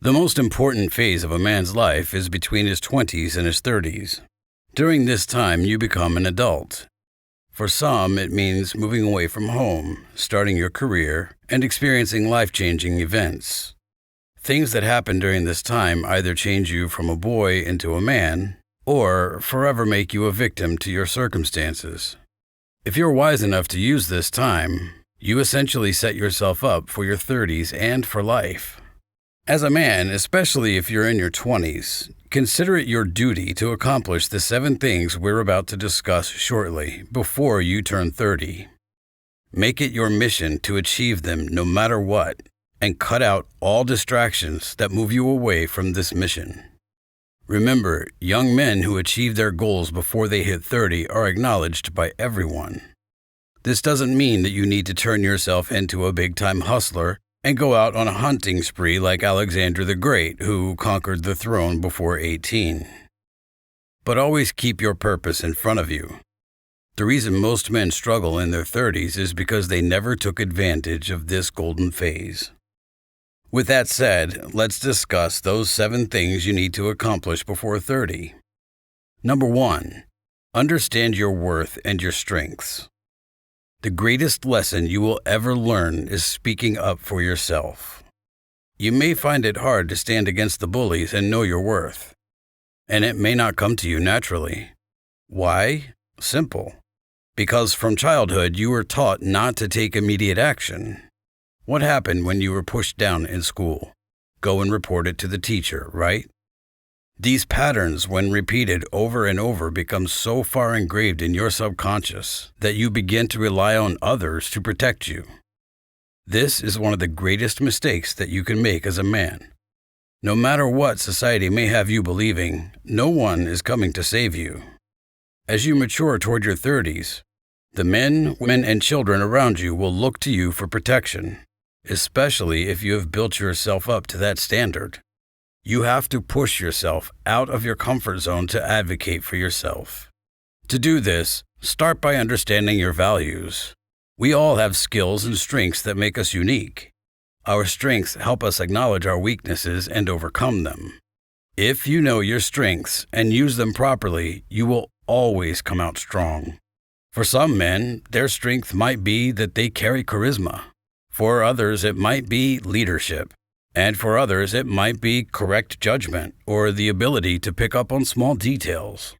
The most important phase of a man's life is between his 20s and his 30s. During this time, you become an adult. For some, it means moving away from home, starting your career, and experiencing life-changing events. Things that happen during this time either change you from a boy into a man, or forever make you a victim to your circumstances. If you're wise enough to use this time, you essentially set yourself up for your 30s and for life. As a man, especially if you're in your 20s, consider it your duty to accomplish the 7 things we're about to discuss shortly before you turn 30. Make it your mission to achieve them no matter what, and cut out all distractions that move you away from this mission. Remember, young men who achieve their goals before they hit 30 are acknowledged by everyone. This doesn't mean that you need to turn yourself into a big-time hustler and go out on a hunting spree like Alexander the Great, who conquered the throne before 18. But always keep your purpose in front of you. The reason most men struggle in their 30s is because they never took advantage of this golden phase. With that said, let's discuss those 7 things you need to accomplish before 30. Number 1. Understand your worth and your strengths. The greatest lesson you will ever learn is speaking up for yourself. You may find it hard to stand against the bullies and know your worth, and it may not come to you naturally. Why? Simple. Because from childhood you were taught not to take immediate action. What happened when you were pushed down in school? Go and report it to the teacher, right? These patterns, when repeated over and over, become so far engraved in your subconscious that you begin to rely on others to protect you. This is one of the greatest mistakes that you can make as a man. No matter what society may have you believing, no one is coming to save you. As you mature toward your 30s, the men, women, and children around you will look to you for protection, especially if you have built yourself up to that standard. You have to push yourself out of your comfort zone to advocate for yourself. To do this, start by understanding your values. We all have skills and strengths that make us unique. Our strengths help us acknowledge our weaknesses and overcome them. If you know your strengths and use them properly, you will always come out strong. For some men, their strength might be that they carry charisma. For others, it might be leadership. And for others, it might be correct judgment or the ability to pick up on small details.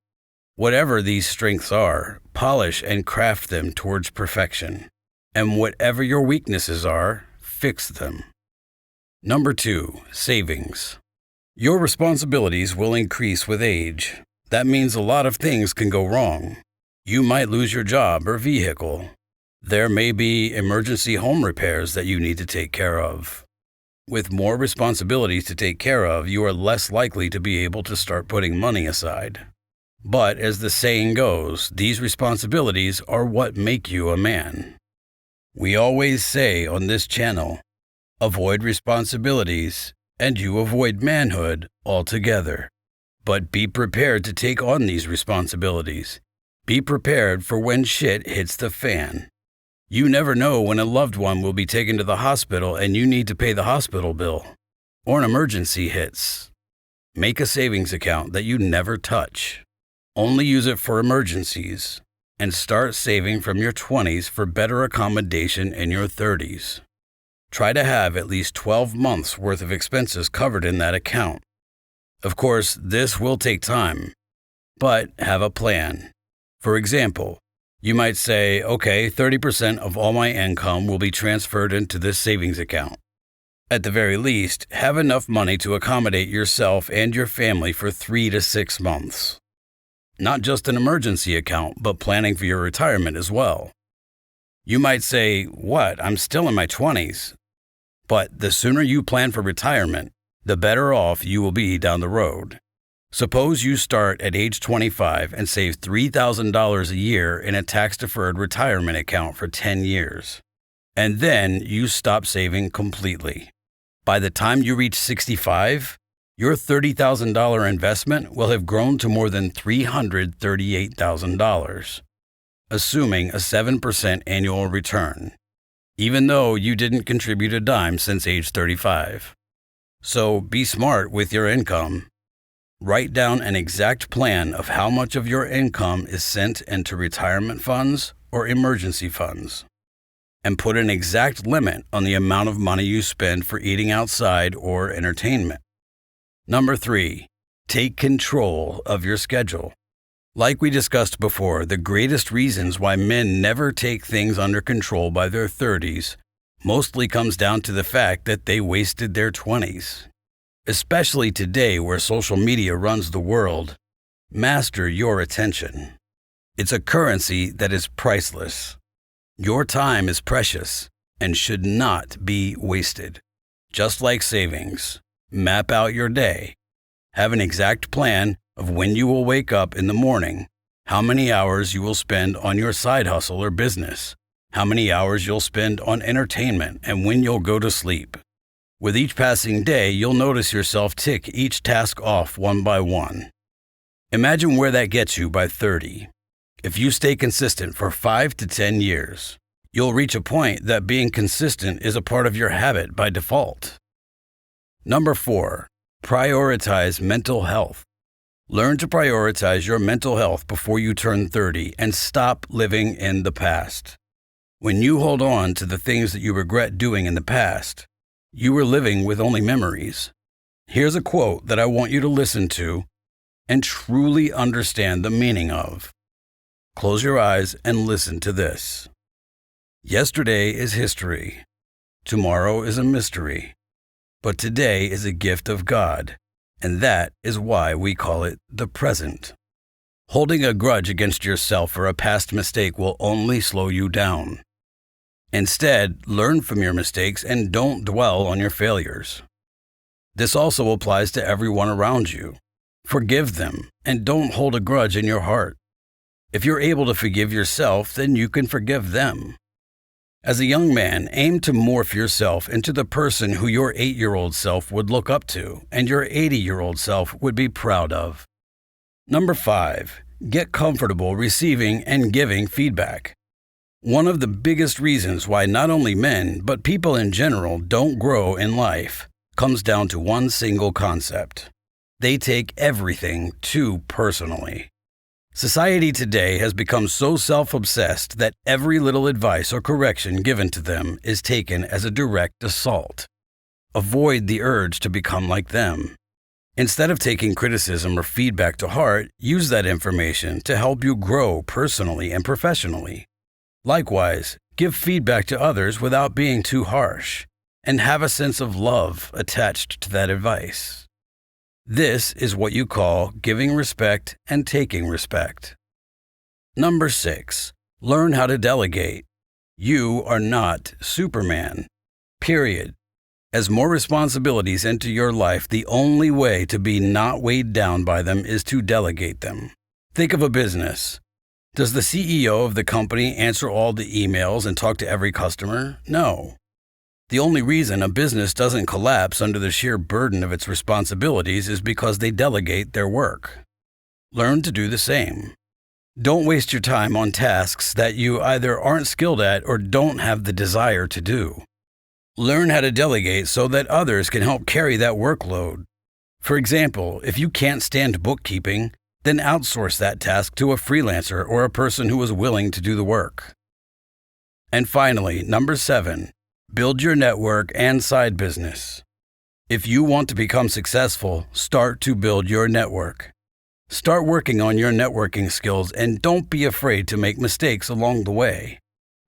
Whatever these strengths are, polish and craft them towards perfection. And whatever your weaknesses are, fix them. Number 2, savings. Your responsibilities will increase with age. That means a lot of things can go wrong. You might lose your job or vehicle. There may be emergency home repairs that you need to take care of. With more responsibilities to take care of, you are less likely to be able to start putting money aside. But as the saying goes, these responsibilities are what make you a man. We always say on this channel, avoid responsibilities and you avoid manhood altogether. But be prepared to take on these responsibilities. Be prepared for when shit hits the fan. You never know when a loved one will be taken to the hospital and you need to pay the hospital bill, or an emergency hits. Make a savings account that you never touch. Only use it for emergencies, and start saving from your 20s for better accommodation in your 30s. Try to have at least 12 months' worth of expenses covered in that account. Of course, this will take time, but have a plan. For example, you might say, okay, 30% of all my income will be transferred into this savings account. At the very least, have enough money to accommodate yourself and your family for 3 to 6 months. Not just an emergency account, but planning for your retirement as well. You might say, what, I'm still in my 20s. But the sooner you plan for retirement, the better off you will be down the road. Suppose you start at age 25 and save $3,000 a year in a tax-deferred retirement account for 10 years. And then you stop saving completely. By the time you reach 65, your $30,000 investment will have grown to more than $338,000, assuming a 7% annual return, even though you didn't contribute a dime since age 35. So be smart with your income. Write down an exact plan of how much of your income is sent into retirement funds or emergency funds. And put an exact limit on the amount of money you spend for eating outside or entertainment. Number 3, take control of your schedule. Like we discussed before, the greatest reasons why men never take things under control by their 30s mostly comes down to the fact that they wasted their 20s. Especially today where social media runs the world, master your attention. It's a currency that is priceless. Your time is precious and should not be wasted. Just like savings, map out your day. Have an exact plan of when you will wake up in the morning, how many hours you will spend on your side hustle or business, how many hours you'll spend on entertainment, and when you'll go to sleep. With each passing day, you'll notice yourself tick each task off one by one. Imagine where that gets you by 30. If you stay consistent for 5 to 10 years, you'll reach a point that being consistent is a part of your habit by default. Number 4, prioritize mental health. Learn to prioritize your mental health before you turn 30 and stop living in the past. When you hold on to the things that you regret doing in the past, you were living with only memories. Here's a quote that I want you to listen to and truly understand the meaning of. Close your eyes and listen to this. Yesterday is history. Tomorrow is a mystery. But today is a gift of God, and that is why we call it the present. Holding a grudge against yourself for a past mistake will only slow you down. Instead, learn from your mistakes and don't dwell on your failures. This also applies to everyone around you. Forgive them and don't hold a grudge in your heart. If you're able to forgive yourself, then you can forgive them. As a young man, aim to morph yourself into the person who your 8-year-old self would look up to and your 80-year-old self would be proud of. Number 5, get comfortable receiving and giving feedback. One of the biggest reasons why not only men, but people in general don't grow in life comes down to one single concept. They take everything too personally. Society today has become so self-obsessed that every little advice or correction given to them is taken as a direct assault. Avoid the urge to become like them. Instead of taking criticism or feedback to heart, use that information to help you grow personally and professionally. Likewise, give feedback to others without being too harsh, and have a sense of love attached to that advice. This is what you call giving respect and taking respect. Number 6, learn how to delegate. You are not Superman. Period. As more responsibilities enter your life, the only way to be not weighed down by them is to delegate them. Think of a business. Does the CEO of the company answer all the emails and talk to every customer? No. The only reason a business doesn't collapse under the sheer burden of its responsibilities is because they delegate their work. Learn to do the same. Don't waste your time on tasks that you either aren't skilled at or don't have the desire to do. Learn how to delegate so that others can help carry that workload. For example, if you can't stand bookkeeping, then outsource that task to a freelancer or a person who is willing to do the work. And finally, number 7, build your network and side business. If you want to become successful, start to build your network. Start working on your networking skills and don't be afraid to make mistakes along the way.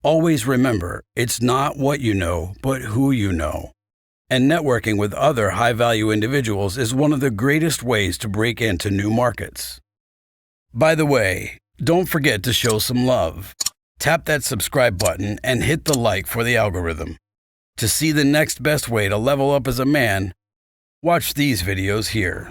Always remember, it's not what you know, but who you know. And networking with other high-value individuals is one of the greatest ways to break into new markets. By the way, don't forget to show some love. Tap that subscribe button and hit the like for the algorithm. To see the next best way to level up as a man, watch these videos here.